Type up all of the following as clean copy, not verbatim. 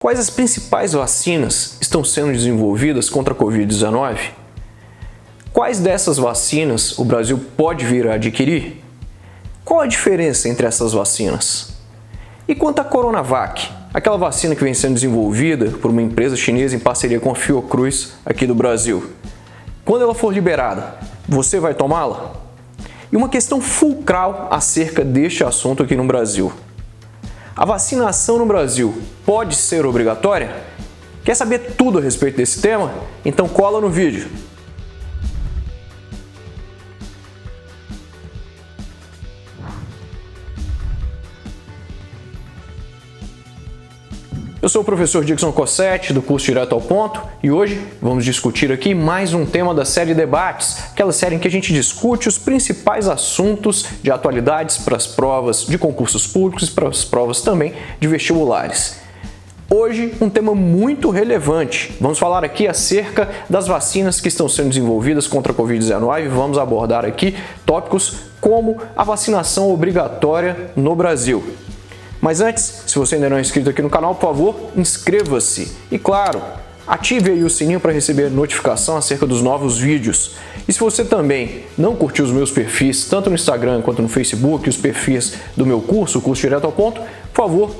Quais as principais vacinas estão sendo desenvolvidas contra a Covid-19? Quais dessas vacinas o Brasil pode vir a adquirir? Qual a diferença entre essas vacinas? E quanto à Coronavac, aquela vacina que vem sendo desenvolvida por uma empresa chinesa em parceria com a Fiocruz aqui do Brasil? Quando ela for liberada, você vai tomá-la? E uma questão fulcral acerca deste assunto aqui no Brasil. A vacinação no Brasil pode ser obrigatória? Quer saber tudo a respeito desse tema? Então cola no vídeo! Eu sou o professor Dickson Cossetti, do curso Direto ao Ponto, e hoje vamos discutir aqui mais um tema da série Debates, aquela série em que a gente discute os principais assuntos de atualidades para as provas de concursos públicos e para as provas também de vestibulares. Hoje, um tema muito relevante. Vamos falar aqui acerca das vacinas que estão sendo desenvolvidas contra a Covid-19 e vamos abordar aqui tópicos como a vacinação obrigatória no Brasil. Mas antes, se você ainda não é inscrito aqui no canal, por favor, inscreva-se. E claro, ative aí o sininho para receber notificação acerca dos novos vídeos. E se você também não curtiu os meus perfis, tanto no Instagram quanto no Facebook, os perfis do meu curso, o curso Direto ao Ponto, por favor,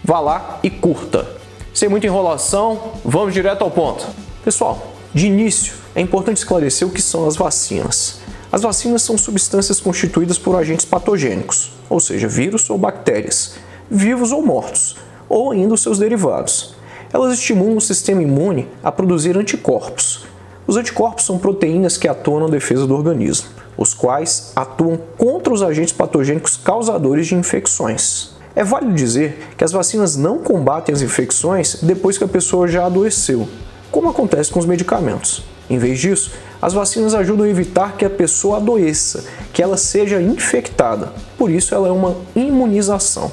vá lá e curta. Sem muita enrolação, vamos direto ao ponto. Pessoal, de início, é importante esclarecer o que são as vacinas. As vacinas são substâncias constituídas por agentes patogênicos, ou seja, vírus ou bactérias, vivos ou mortos, ou ainda os seus derivados. Elas estimulam o sistema imune a produzir anticorpos. Os anticorpos são proteínas que atuam na defesa do organismo, os quais atuam contra os agentes patogênicos causadores de infecções. É válido dizer que as vacinas não combatem as infecções depois que a pessoa já adoeceu, como acontece com os medicamentos. Em vez disso, as vacinas ajudam a evitar que a pessoa adoeça, que ela seja infectada. Por isso, ela é uma imunização.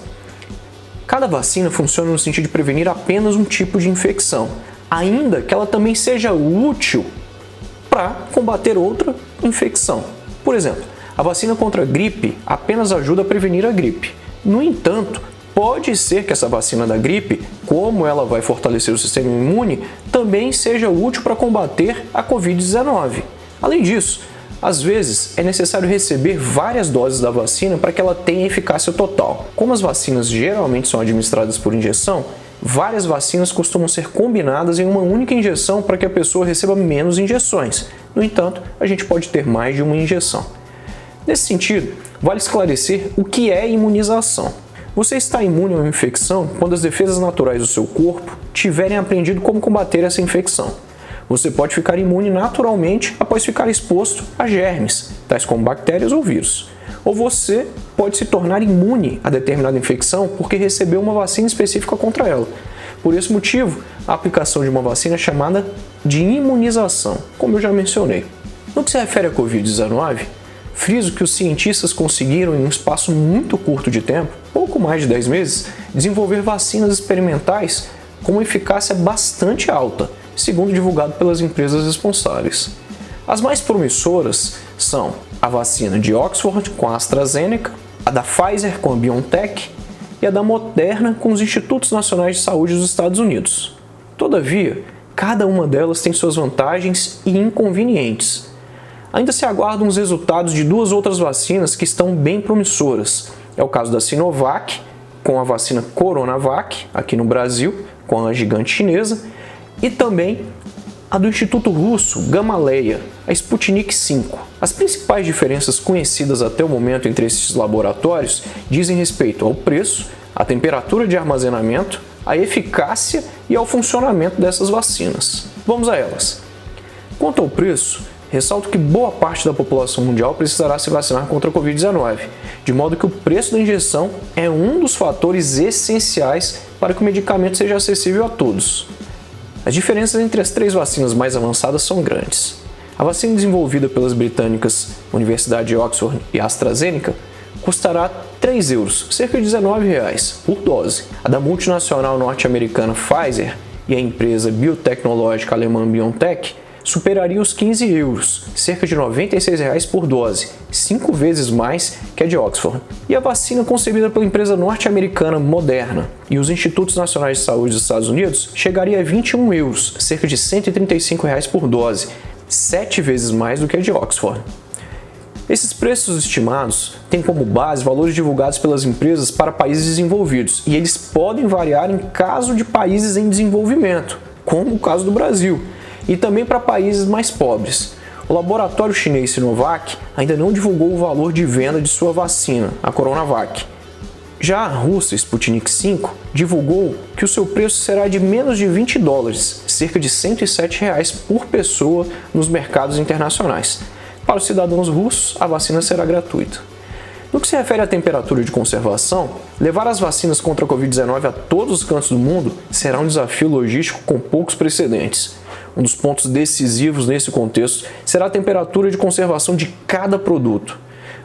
Cada vacina funciona no sentido de prevenir apenas um tipo de infecção, ainda que ela também seja útil para combater outra infecção. Por exemplo, a vacina contra a gripe apenas ajuda a prevenir a gripe. No entanto, pode ser que essa vacina da gripe, como ela vai fortalecer o sistema imune, também seja útil para combater a Covid-19. Além disso, às vezes é necessário receber várias doses da vacina para que ela tenha eficácia total. Como as vacinas geralmente são administradas por injeção, várias vacinas costumam ser combinadas em uma única injeção para que a pessoa receba menos injeções. No entanto, a gente pode ter mais de uma injeção. Nesse sentido, vale esclarecer o que é imunização. Você está imune a uma infecção quando as defesas naturais do seu corpo tiverem aprendido como combater essa infecção. Você pode ficar imune naturalmente após ficar exposto a germes, tais como bactérias ou vírus. Ou você pode se tornar imune a determinada infecção porque recebeu uma vacina específica contra ela. Por esse motivo, a aplicação de uma vacina é chamada de imunização, como eu já mencionei. No que se refere à Covid-19, friso que os cientistas conseguiram em um espaço muito curto de tempo, pouco mais de 10 meses, desenvolver vacinas experimentais com uma eficácia bastante alta, segundo divulgado pelas empresas responsáveis. As mais promissoras são a vacina de Oxford com a AstraZeneca, a da Pfizer com a BioNTech e a da Moderna com os Institutos Nacionais de Saúde dos Estados Unidos. Todavia, cada uma delas tem suas vantagens e inconvenientes. Ainda se aguardam os resultados de duas outras vacinas que estão bem promissoras. É o caso da Sinovac, com a vacina Coronavac, aqui no Brasil, com a gigante chinesa, e também a do Instituto Russo Gamaleya, a Sputnik V. As principais diferenças conhecidas até o momento entre esses laboratórios dizem respeito ao preço, à temperatura de armazenamento, à eficácia e ao funcionamento dessas vacinas. Vamos a elas. Quanto ao preço, ressalto que boa parte da população mundial precisará se vacinar contra a Covid-19, de modo que o preço da injeção é um dos fatores essenciais para que o medicamento seja acessível a todos. As diferenças entre as três vacinas mais avançadas são grandes. A vacina desenvolvida pelas britânicas Universidade de Oxford e AstraZeneca custará 3 euros, cerca de R$19 por dose. A da multinacional norte-americana Pfizer e a empresa biotecnológica alemã BioNTech superaria os 15 euros, cerca de R$ 96 por dose, 5 vezes mais que a de Oxford. E a vacina concebida pela empresa norte-americana Moderna e os Institutos Nacionais de Saúde dos Estados Unidos chegaria a 21 euros, cerca de R$ 135 por dose, 7 vezes mais do que a de Oxford. Esses preços estimados têm como base valores divulgados pelas empresas para países desenvolvidos e eles podem variar em caso de países em desenvolvimento, como o caso do Brasil, e também para países mais pobres. O laboratório chinês Sinovac ainda não divulgou o valor de venda de sua vacina, a Coronavac. Já a russa Sputnik V divulgou que o seu preço será de menos de $20, cerca de R$ 107 por pessoa nos mercados internacionais. Para os cidadãos russos, a vacina será gratuita. No que se refere à temperatura de conservação, levar as vacinas contra a Covid-19 a todos os cantos do mundo será um desafio logístico com poucos precedentes. Um dos pontos decisivos nesse contexto será a temperatura de conservação de cada produto.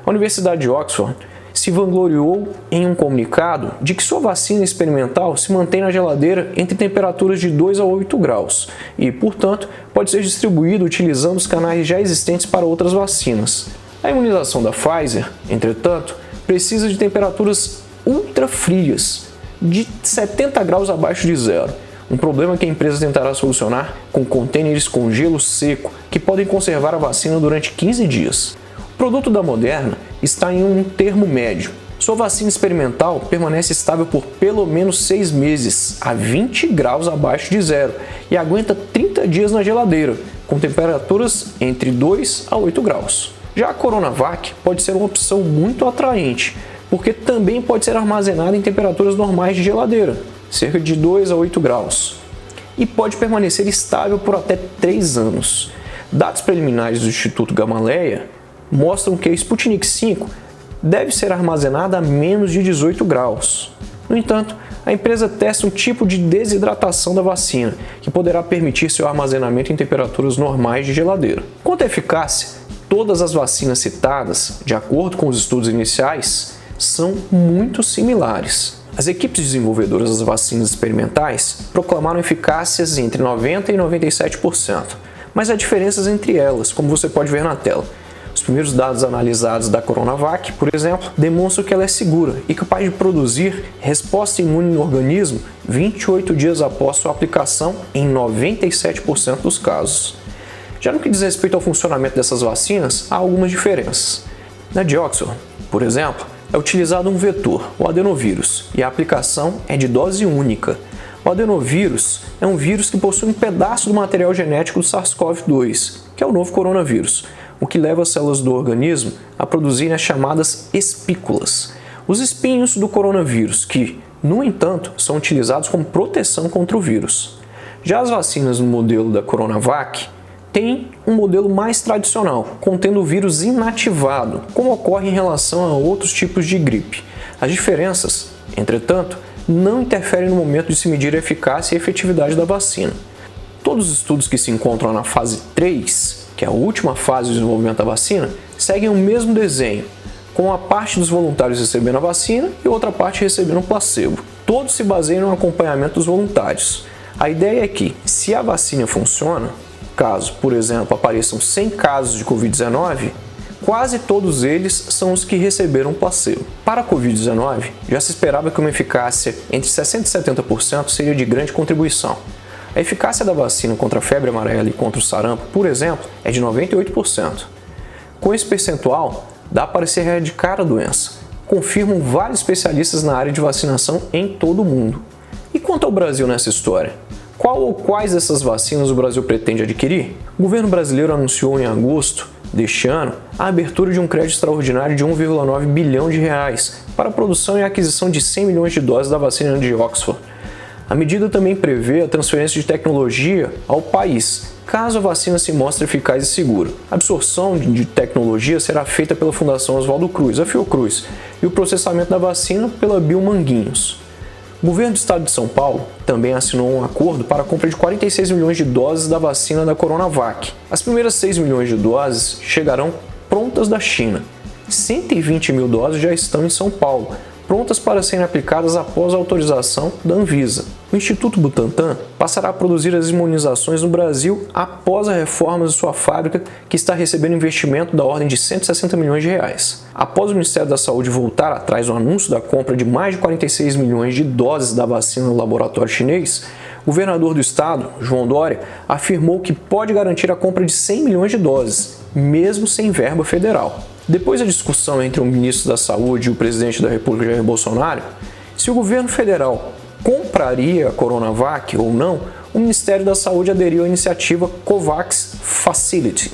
A Universidade de Oxford se vangloriou em um comunicado de que sua vacina experimental se mantém na geladeira entre temperaturas de 2 a 8 graus e, portanto, pode ser distribuído utilizando os canais já existentes para outras vacinas. A imunização da Pfizer, entretanto, precisa de temperaturas ultra frias, de 70 graus abaixo de zero, um problema que a empresa tentará solucionar com contêineres com gelo seco que podem conservar a vacina durante 15 dias. O produto da Moderna está em um termo médio. Sua vacina experimental permanece estável por pelo menos 6 meses, a 20 graus abaixo de zero, e aguenta 30 dias na geladeira, com temperaturas entre 2 a 8 graus. Já a Coronavac pode ser uma opção muito atraente, porque também pode ser armazenada em temperaturas normais de geladeira, cerca de 2 a 8 graus, e pode permanecer estável por até 3 anos. Dados preliminares do Instituto Gamaleya mostram que a Sputnik V deve ser armazenada a menos de 18 graus. No entanto, a empresa testa um tipo de desidratação da vacina, que poderá permitir seu armazenamento em temperaturas normais de geladeira. Quanto à eficácia, todas as vacinas citadas, de acordo com os estudos iniciais, são muito similares. As equipes desenvolvedoras das vacinas experimentais proclamaram eficácias entre 90% e 97%, mas há diferenças entre elas, como você pode ver na tela. Os primeiros dados analisados da Coronavac, por exemplo, demonstram que ela é segura e capaz de produzir resposta imune no organismo 28 dias após sua aplicação em 97% dos casos. Já no que diz respeito ao funcionamento dessas vacinas, há algumas diferenças. Na de Oxford, por exemplo, é utilizado um vetor, o adenovírus, e a aplicação é de dose única. O adenovírus é um vírus que possui um pedaço do material genético do SARS-CoV-2, que é o novo coronavírus, o que leva as células do organismo a produzirem as chamadas espículas, os espinhos do coronavírus, que, no entanto, são utilizados como proteção contra o vírus. Já as vacinas no modelo da Coronavac têm um modelo mais tradicional, contendo o vírus inativado, como ocorre em relação a outros tipos de gripe. As diferenças, entretanto, não interferem no momento de se medir a eficácia e a efetividade da vacina. Todos os estudos que se encontram na fase 3, que é a última fase de desenvolvimento da vacina, seguem o mesmo desenho, com a parte dos voluntários recebendo a vacina e outra parte recebendo um placebo. Todos se baseiam no acompanhamento dos voluntários. A ideia é que, se a vacina funciona, caso, por exemplo, apareçam 100 casos de Covid-19, quase todos eles são os que receberam placebo. Para a Covid-19, já se esperava que uma eficácia entre 60% e 70% seria de grande contribuição. A eficácia da vacina contra a febre amarela e contra o sarampo, por exemplo, é de 98%. Com esse percentual, dá para se erradicar a doença, confirmam vários especialistas na área de vacinação em todo o mundo. E quanto ao Brasil nessa história? Qual ou quais dessas vacinas o Brasil pretende adquirir? O governo brasileiro anunciou em agosto deste ano a abertura de um crédito extraordinário de 1,9 bilhão de reais para a produção e aquisição de 100 milhões de doses da vacina de Oxford. A medida também prevê a transferência de tecnologia ao país, caso a vacina se mostre eficaz e segura. A absorção de tecnologia será feita pela Fundação Oswaldo Cruz, a Fiocruz, e o processamento da vacina pela Biomanguinhos. O governo do estado de São Paulo também assinou um acordo para a compra de 46 milhões de doses da vacina da Coronavac. As primeiras 6 milhões de doses chegarão prontas da China. 120 mil doses já estão em São Paulo, prontas para serem aplicadas após a autorização da Anvisa. O Instituto Butantan passará a produzir as imunizações no Brasil após a reforma de sua fábrica, que está recebendo investimento da ordem de 160 milhões de reais. Após o Ministério da Saúde voltar atrás no anúncio da compra de mais de 46 milhões de doses da vacina no laboratório chinês, o governador do estado, João Dória, afirmou que pode garantir a compra de 100 milhões de doses, mesmo sem verba federal. Depois da discussão entre o ministro da Saúde e o presidente da República, Jair Bolsonaro, se o governo federal compraria a Coronavac ou não, o Ministério da Saúde aderiu à iniciativa COVAX Facility,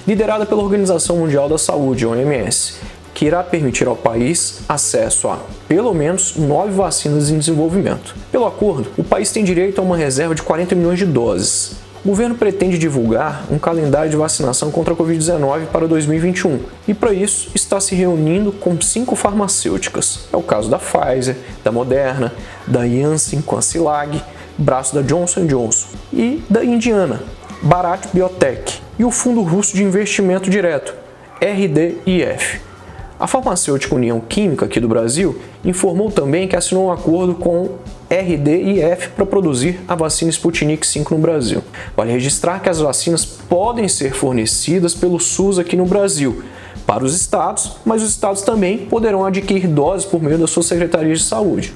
liderada pela Organização Mundial da Saúde, OMS, que irá permitir ao país acesso a, pelo menos, 9 vacinas em desenvolvimento. Pelo acordo, o país tem direito a uma reserva de 40 milhões de doses. O governo pretende divulgar um calendário de vacinação contra a Covid-19 para 2021 e, para isso, está se reunindo com 5 farmacêuticas. É o caso da Pfizer, da Moderna, da Janssen com a Cilag, braço da Johnson & Johnson e da indiana, Bharat Biotech, e o Fundo Russo de Investimento Direto, RDIF. A farmacêutica União Química aqui do Brasil informou também que assinou um acordo com RDIF para produzir a vacina Sputnik V no Brasil. Vale registrar que as vacinas podem ser fornecidas pelo SUS aqui no Brasil para os estados, mas os estados também poderão adquirir doses por meio das suas secretarias de saúde.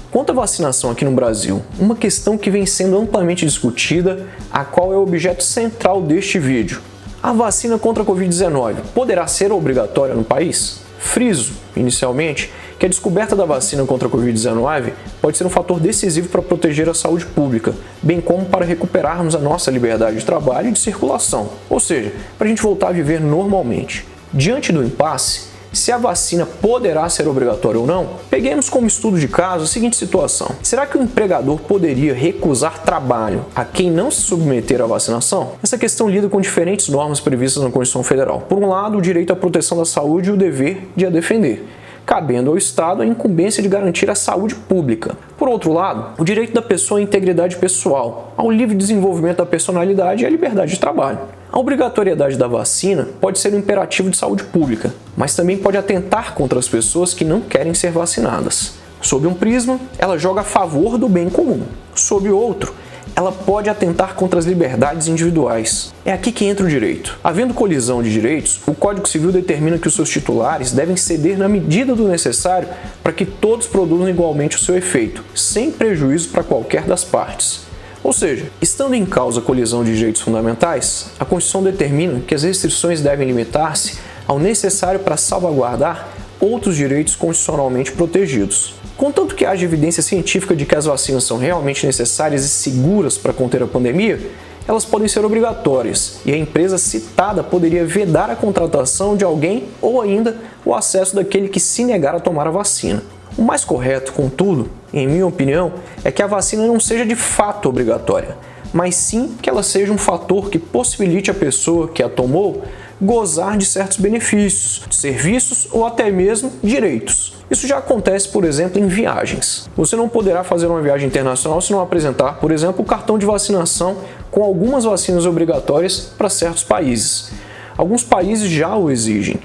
Quanto à vacinação aqui no Brasil, uma questão que vem sendo amplamente discutida, a qual é o objeto central deste vídeo. A vacina contra a Covid-19 poderá ser obrigatória no país? Friso, inicialmente, que a descoberta da vacina contra a Covid-19 pode ser um fator decisivo para proteger a saúde pública, bem como para recuperarmos a nossa liberdade de trabalho e de circulação, ou seja, para a gente voltar a viver normalmente. Diante do impasse, se a vacina poderá ser obrigatória ou não, peguemos como estudo de caso a seguinte situação. Será que o empregador poderia recusar trabalho a quem não se submeter à vacinação? Essa questão lida com diferentes normas previstas na Constituição Federal. Por um lado, o direito à proteção da saúde e o dever de a defender, cabendo ao Estado a incumbência de garantir a saúde pública. Por outro lado, o direito da pessoa à integridade pessoal, ao livre desenvolvimento da personalidade e à liberdade de trabalho. A obrigatoriedade da vacina pode ser um imperativo de saúde pública, mas também pode atentar contra as pessoas que não querem ser vacinadas. Sob um prisma, ela joga a favor do bem comum. Sob outro, ela pode atentar contra as liberdades individuais. É aqui que entra o direito. Havendo colisão de direitos, o Código Civil determina que os seus titulares devem ceder na medida do necessário para que todos produzam igualmente o seu efeito, sem prejuízo para qualquer das partes. Ou seja, estando em causa a colisão de direitos fundamentais, a Constituição determina que as restrições devem limitar-se ao necessário para salvaguardar outros direitos constitucionalmente protegidos. Contanto que haja evidência científica de que as vacinas são realmente necessárias e seguras para conter a pandemia, elas podem ser obrigatórias e a empresa citada poderia vedar a contratação de alguém ou ainda o acesso daquele que se negar a tomar a vacina. O mais correto, contudo, em minha opinião, é que a vacina não seja de fato obrigatória, mas sim que ela seja um fator que possibilite a pessoa que a tomou gozar de certos benefícios, serviços ou até mesmo direitos. Isso já acontece, por exemplo, em viagens. Você não poderá fazer uma viagem internacional se não apresentar, por exemplo, o cartão de vacinação com algumas vacinas obrigatórias para certos países. Alguns países já o exigem.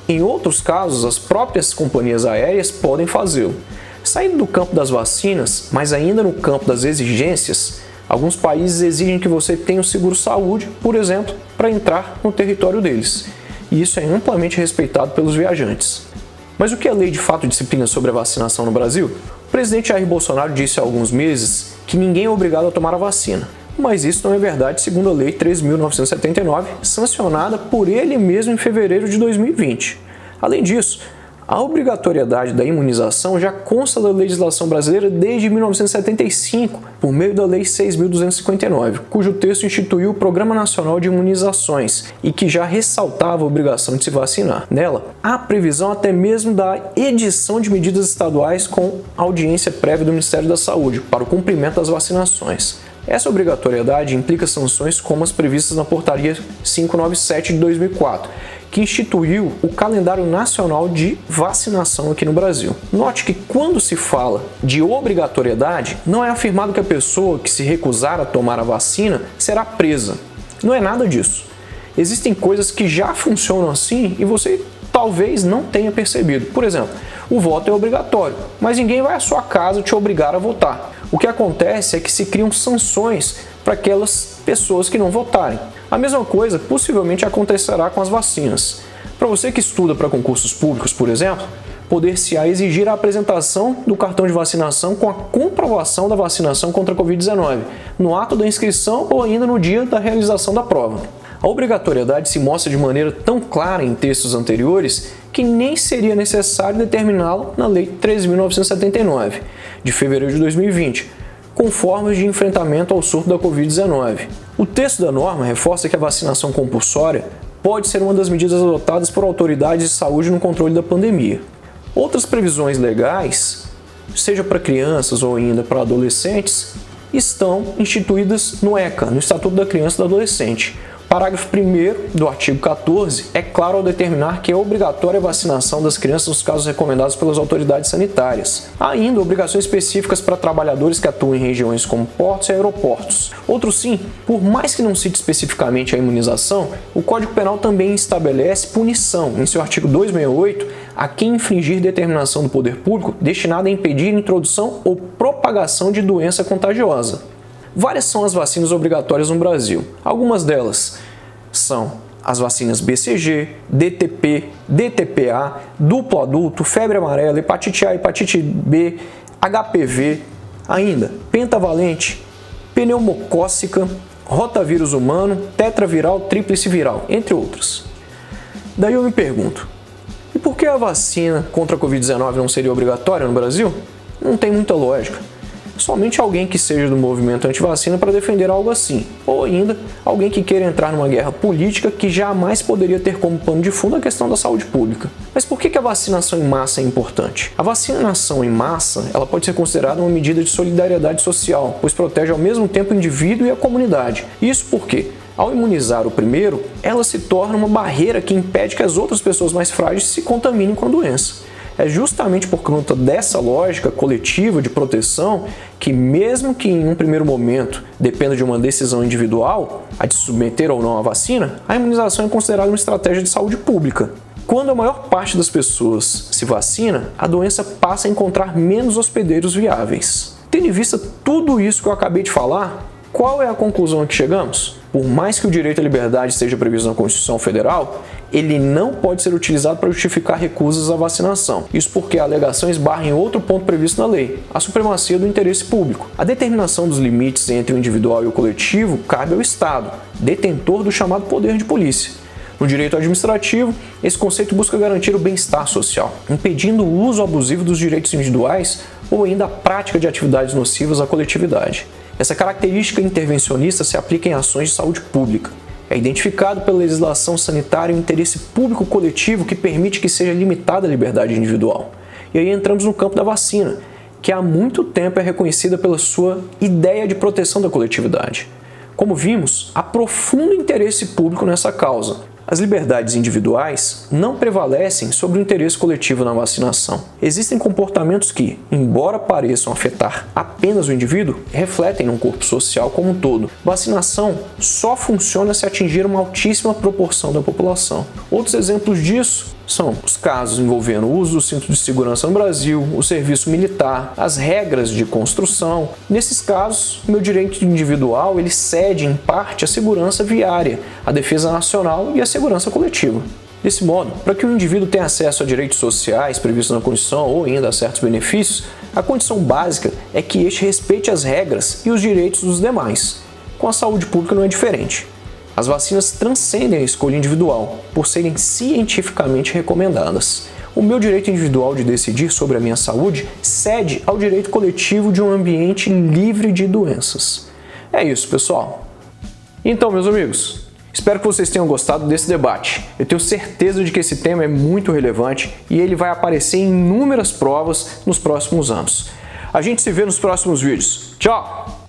Em outros casos, as próprias companhias aéreas podem fazê-lo. Saindo do campo das vacinas, mas ainda no campo das exigências, alguns países exigem que você tenha o seguro-saúde, por exemplo, para entrar no território deles. E isso é amplamente respeitado pelos viajantes. Mas o que a lei de fato disciplina sobre a vacinação no Brasil? O presidente Jair Bolsonaro disse há alguns meses que ninguém é obrigado a tomar a vacina. Mas isso não é verdade segundo a Lei 3.979, sancionada por ele mesmo em fevereiro de 2020. Além disso, a obrigatoriedade da imunização já consta da legislação brasileira desde 1975, por meio da Lei 6.259, cujo texto instituiu o Programa Nacional de Imunizações e que já ressaltava a obrigação de se vacinar. Nela, há previsão até mesmo da edição de medidas estaduais com audiência prévia do Ministério da Saúde para o cumprimento das vacinações. Essa obrigatoriedade implica sanções como as previstas na Portaria 597 de 2004, que instituiu o calendário nacional de vacinação aqui no Brasil. Note que quando se fala de obrigatoriedade, não é afirmado que a pessoa que se recusar a tomar a vacina será presa. Não é nada disso. Existem coisas que já funcionam assim e você talvez não tenha percebido. Por exemplo, O voto é obrigatório, mas ninguém vai à sua casa te obrigar a votar. O que acontece é que se criam sanções para aquelas pessoas que não votarem. A mesma coisa possivelmente acontecerá com as vacinas. Para você que estuda para concursos públicos, por exemplo, poder-se-á exigir a apresentação do cartão de vacinação com a comprovação da vacinação contra a Covid-19, no ato da inscrição ou ainda no dia da realização da prova. A obrigatoriedade se mostra de maneira tão clara em textos anteriores que nem seria necessário determiná-la na Lei 13.979, de fevereiro de 2020, com formas de enfrentamento ao surto da Covid-19. O texto da norma reforça que a vacinação compulsória pode ser uma das medidas adotadas por autoridades de saúde no controle da pandemia. Outras previsões legais, seja para crianças ou ainda para adolescentes, estão instituídas no ECA, no Estatuto da Criança e do Adolescente. O parágrafo 1º do artigo 14 é claro ao determinar que é obrigatória a vacinação das crianças nos casos recomendados pelas autoridades sanitárias. Há ainda obrigações específicas para trabalhadores que atuam em regiões como portos e aeroportos. Outro sim, por mais que não cite especificamente a imunização, o Código Penal também estabelece punição, em seu artigo 268, a quem infringir determinação do poder público destinada a impedir a introdução ou propagação de doença contagiosa. Várias são as vacinas obrigatórias no Brasil. Algumas delas são as vacinas BCG, DTP, DTPA, duplo adulto, febre amarela, hepatite A, hepatite B, HPV, ainda pentavalente, pneumocócica, rotavírus humano, tetraviral, tríplice viral, entre outras. Daí eu me pergunto, e por que a vacina contra a Covid-19 não seria obrigatória no Brasil? Não tem muita lógica. Somente alguém que seja do movimento anti-vacina para defender algo assim, ou ainda alguém que queira entrar numa guerra política que jamais poderia ter como pano de fundo a questão da saúde pública. Mas por que a vacinação em massa é importante? A vacinação em massa ela pode ser considerada uma medida de solidariedade social, pois protege ao mesmo tempo o indivíduo e a comunidade. Isso porque, ao imunizar o primeiro, ela se torna uma barreira que impede que as outras pessoas mais frágeis se contaminem com a doença. É justamente por conta dessa lógica coletiva de proteção que, mesmo que em um primeiro momento dependa de uma decisão individual, a de submeter ou não a vacina, a imunização é considerada uma estratégia de saúde pública. Quando a maior parte das pessoas se vacina, a doença passa a encontrar menos hospedeiros viáveis. Tendo em vista tudo isso que eu acabei de falar, qual é a conclusão a que chegamos? Por mais que o direito à liberdade esteja previsto na Constituição Federal, ele não pode ser utilizado para justificar recusas à vacinação. Isso porque a alegação esbarra em outro ponto previsto na lei, a supremacia do interesse público. A determinação dos limites entre o individual e o coletivo cabe ao Estado, detentor do chamado poder de polícia. No direito administrativo, esse conceito busca garantir o bem-estar social, impedindo o uso abusivo dos direitos individuais ou ainda a prática de atividades nocivas à coletividade. Essa característica intervencionista se aplica em ações de saúde pública. É identificado pela legislação sanitária o interesse público coletivo que permite que seja limitada a liberdade individual. E aí entramos no campo da vacina, que há muito tempo é reconhecida pela sua ideia de proteção da coletividade. Como vimos, há profundo interesse público nessa causa. As liberdades individuais não prevalecem sobre o interesse coletivo na vacinação. Existem comportamentos que, embora pareçam afetar apenas o indivíduo, refletem no corpo social como um todo. Vacinação só funciona se atingir uma altíssima proporção da população. Outros exemplos disso são os casos envolvendo o uso do cinto de segurança no Brasil, o serviço militar, as regras de construção. Nesses casos, o meu direito individual ele cede em parte à segurança viária, à defesa nacional e à segurança coletiva. Desse modo, para que o indivíduo tenha acesso a direitos sociais previstos na Constituição ou ainda a certos benefícios, a condição básica é que este respeite as regras e os direitos dos demais. Com a saúde pública não é diferente. As vacinas transcendem a escolha individual, por serem cientificamente recomendadas. O meu direito individual de decidir sobre a minha saúde cede ao direito coletivo de um ambiente livre de doenças. É isso, pessoal. Então, meus amigos, espero que vocês tenham gostado desse debate. Eu tenho certeza de que esse tema é muito relevante e ele vai aparecer em inúmeras provas nos próximos anos. A gente se vê nos próximos vídeos. Tchau!